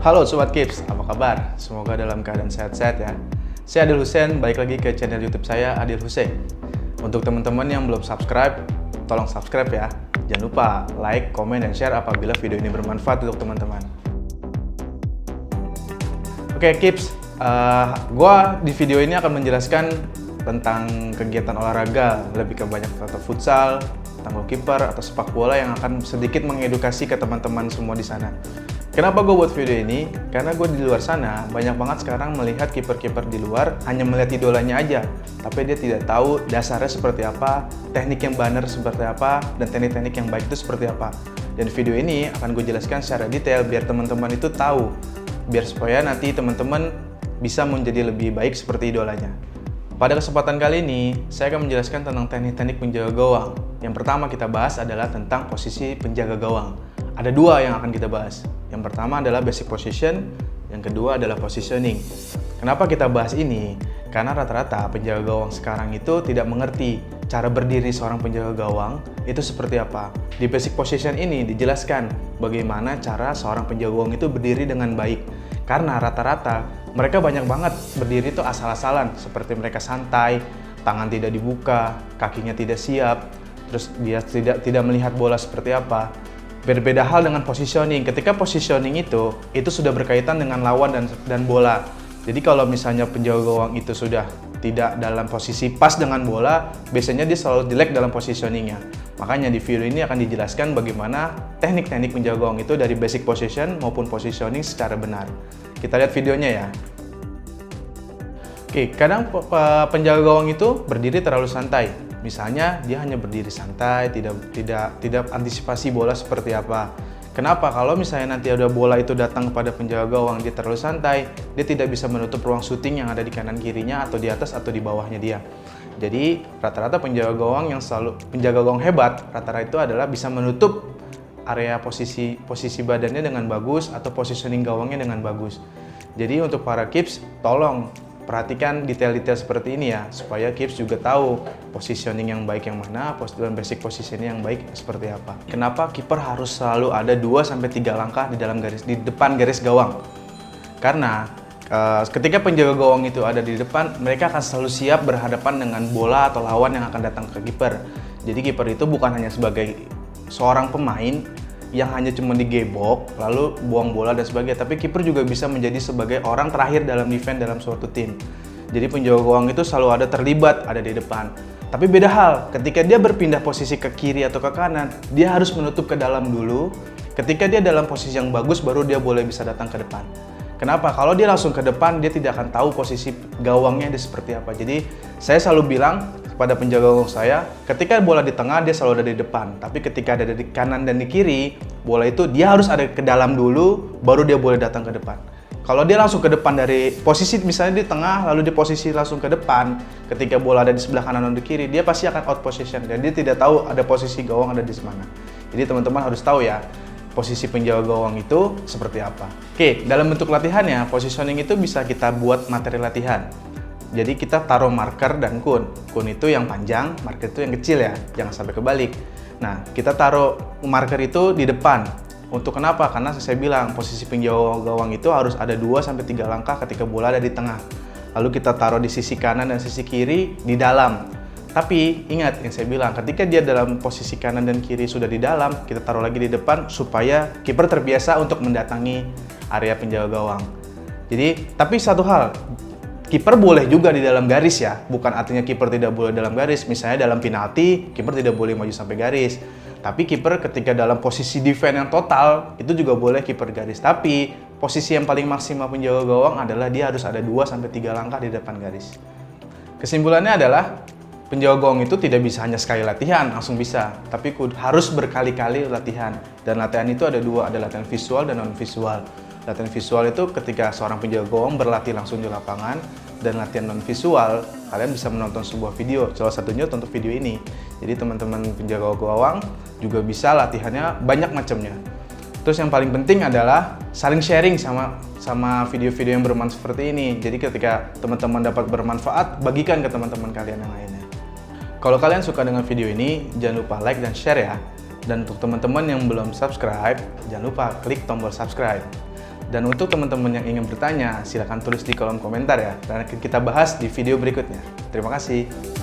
Halo Sobat Kips, apa kabar? Semoga dalam keadaan sehat-sehat ya. Saya Adil Hussein, balik lagi ke channel YouTube saya Adil Hussein. Untuk teman-teman yang belum subscribe, tolong subscribe ya. Jangan lupa like, komen, dan share apabila video ini bermanfaat untuk teman-teman. Oke Kips, gua di video ini akan menjelaskan tentang kegiatan olahraga, lebih ke banyak atau futsal, tentang goalkeeper atau sepak bola yang akan sedikit mengedukasi ke teman-teman semua di sana. Kenapa gue buat video ini? Karena gue di luar sana banyak banget sekarang melihat kiper-kiper di luar hanya melihat idolanya aja, tapi dia tidak tahu dasarnya seperti apa, teknik yang benar seperti apa, dan teknik-teknik yang baik itu seperti apa. Dan video ini akan gue jelaskan secara detail biar teman-teman itu tahu, biar supaya nanti teman-teman bisa menjadi lebih baik seperti idolanya. Pada kesempatan kali ini, saya akan menjelaskan tentang teknik-teknik penjaga gawang. Yang pertama kita bahas adalah tentang posisi penjaga gawang. Ada dua yang akan kita bahas. Yang pertama adalah basic position, yang kedua adalah positioning. Kenapa kita bahas ini? Karena rata-rata penjaga gawang sekarang itu tidak mengerti cara berdiri seorang penjaga gawang itu seperti apa. Di basic position ini dijelaskan bagaimana cara seorang penjaga gawang itu berdiri dengan baik. Karena rata-rata mereka banyak banget berdiri itu asal-asalan, seperti mereka santai, tangan tidak dibuka, kakinya tidak siap, terus dia tidak melihat bola seperti apa. Berbeda hal dengan positioning. Ketika positioning itu sudah berkaitan dengan lawan dan bola. Jadi kalau misalnya penjaga gawang itu sudah tidak dalam posisi pas dengan bola, biasanya dia selalu jelek dalam positioningnya. Makanya di video ini akan dijelaskan bagaimana teknik-teknik penjaga gawang itu dari basic position maupun positioning secara benar. Kita lihat videonya ya. Oke, kadang penjaga gawang itu berdiri terlalu santai. Misalnya dia hanya berdiri santai, tidak antisipasi bola seperti apa. Kenapa? Kalau misalnya nanti ada bola itu datang kepada penjaga gawang, dia terlalu santai, dia tidak bisa menutup ruang syuting yang ada di kanan kirinya atau di atas atau di bawahnya dia. Jadi rata-rata penjaga gawang hebat, rata-rata itu adalah bisa menutup area posisi badannya dengan bagus atau positioning gawangnya dengan bagus. Jadi untuk para kips, tolong perhatikan detail-detail seperti ini ya, supaya Kips juga tahu positioning yang baik yang mana, dan basic positioning yang baik seperti apa. Kenapa kiper harus selalu ada 2-3 langkah di depan garis gawang? Karena ketika penjaga gawang itu ada di depan, mereka akan selalu siap berhadapan dengan bola atau lawan yang akan datang ke kiper. Jadi kiper itu bukan hanya sebagai seorang pemain yang hanya cuma digebok, lalu buang bola dan sebagainya. Tapi kiper juga bisa menjadi sebagai orang terakhir dalam defense dalam suatu tim. Jadi penjaga gawang itu selalu ada di depan. Tapi beda hal, ketika dia berpindah posisi ke kiri atau ke kanan, dia harus menutup ke dalam dulu. Ketika dia dalam posisi yang bagus, baru dia boleh bisa datang ke depan. Kenapa? Kalau dia langsung ke depan, dia tidak akan tahu posisi gawangnya dia seperti apa. Jadi saya selalu bilang kepada penjaga gawang saya, ketika bola di tengah dia selalu ada di depan, tapi ketika ada di kanan dan di kiri, bola itu dia harus ada ke dalam dulu, baru dia boleh datang ke depan. Kalau dia langsung ke depan dari posisi misalnya di tengah, lalu di posisi langsung ke depan, ketika bola ada di sebelah kanan dan di kiri, dia pasti akan out position dan dia tidak tahu ada posisi gawang ada di mana. Jadi teman-teman harus tahu ya, posisi penjaga gawang itu seperti apa. Oke, dalam bentuk latihannya, positioning itu bisa kita buat materi latihan. Jadi kita taruh marker dan kun. Kun itu yang panjang, marker itu yang kecil ya, jangan sampai kebalik. Nah, kita taruh marker itu di depan. Untuk kenapa? Karena saya bilang posisi penjaga gawang itu harus ada 2-3 langkah ketika bola ada di tengah. Lalu kita taruh di sisi kanan dan sisi kiri di dalam. Tapi ingat yang saya bilang, ketika dia dalam posisi kanan dan kiri sudah di dalam, kita taruh lagi di depan supaya kiper terbiasa untuk mendatangi area penjaga gawang. Jadi, tapi satu hal, kiper boleh juga di dalam garis ya, bukan artinya kiper tidak boleh dalam garis. Misalnya dalam penalti, kiper tidak boleh maju sampai garis. Tapi kiper ketika dalam posisi defense yang total, itu juga boleh kiper garis. Tapi posisi yang paling maksimal penjaga gawang adalah dia harus ada 2-3 langkah di depan garis. Kesimpulannya adalah, penjaga gawang itu tidak bisa hanya sekali latihan, langsung bisa. Tapi harus berkali-kali latihan. Dan latihan itu ada dua, ada latihan visual dan non-visual. Latihan visual itu ketika seorang penjaga gawang berlatih langsung di lapangan, dan latihan non-visual, kalian bisa menonton sebuah video, salah satunya tonton video ini. Jadi teman-teman penjaga gawang juga bisa latihannya banyak macamnya. Terus yang paling penting adalah saling sharing sama video-video yang bermanfaat seperti ini. Jadi ketika teman-teman dapat bermanfaat, bagikan ke teman-teman kalian yang lainnya. Kalau kalian suka dengan video ini, jangan lupa like dan share ya. Dan untuk teman-teman yang belum subscribe, jangan lupa klik tombol subscribe. Dan untuk teman-teman yang ingin bertanya, silakan tulis di kolom komentar ya. Dan akan kita bahas di video berikutnya. Terima kasih.